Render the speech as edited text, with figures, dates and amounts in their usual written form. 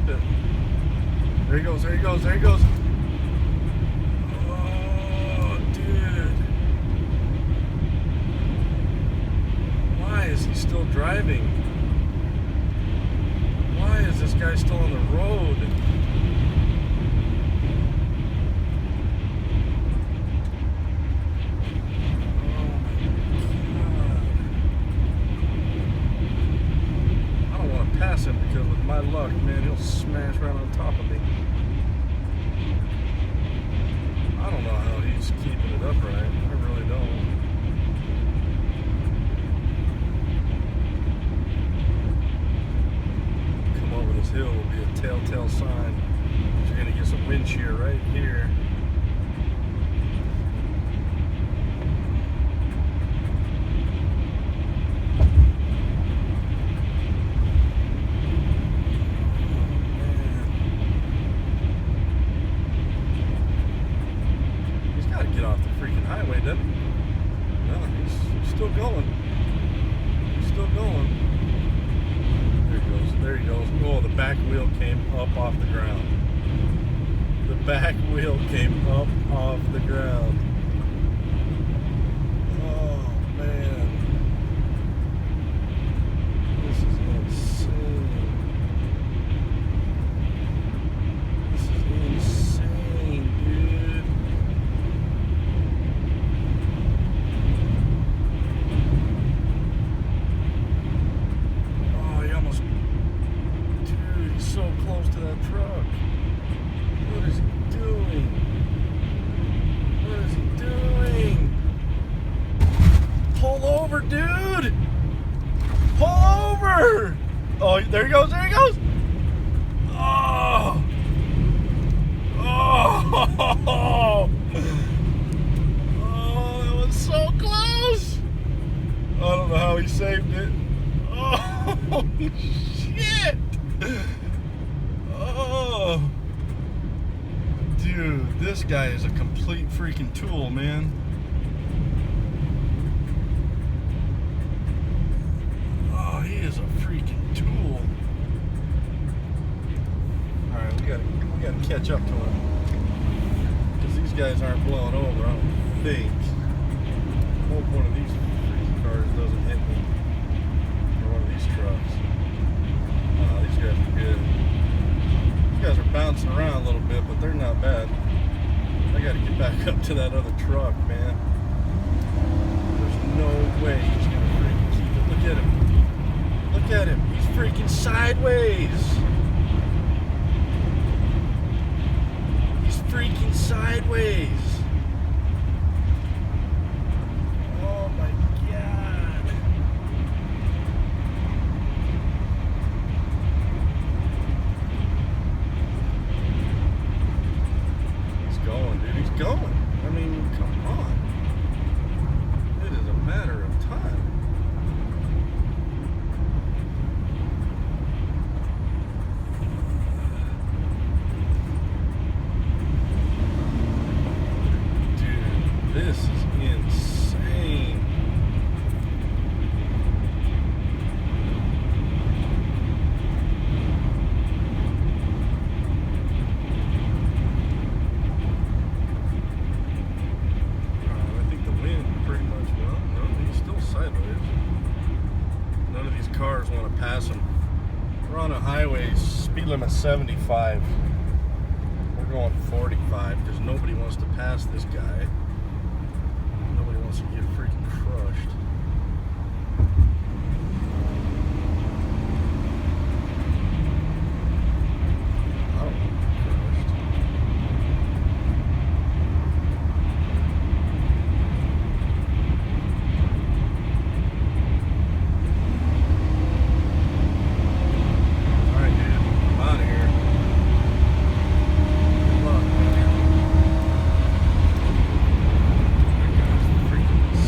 flip it. There he goes, there he goes, there he goes. Oh, dude. Why is he still driving? Why is this guy still on the road? Pass him because with my luck, man, he'll smash right on top of me. I don't know how he's keeping it upright. I really don't. Come over this hill will be a telltale sign. You're gonna get some wind shear right here. Get off the freaking highway, doesn't he? No, he's still going. He's still going. There he goes. There he goes. Oh, the back wheel came up off the ground. The back wheel came up off the ground. Oh, man. This is insane. This is insane, dude. So close to that truck. What is he doing? What is he doing? Pull over, dude! Pull over! Oh, there he goes, there he goes! Oh! Oh! Oh, that was so close! I don't know how he saved it. Oh, shit! Oh, dude, this guy is a complete freaking tool, man. Oh, he is a freaking tool. All right, we gotta catch up to him because these guys aren't blowing over. I don't think. I hope one of these freaking cars doesn't hit me or one of these trucks. These guys are good. These guys are bouncing around a little bit, but they're not bad. I gotta get back up to that other truck, man. There's no way he's gonna freaking keep it. Look at him. Look at him. He's freaking sideways. He's freaking sideways. Oh my God. He's going. I mean, come on. It is a matter of time. Dude, this is insane. None of these cars want to pass him. We're on a highway, speed limit 75. We're going 45 because nobody wants to pass this guy.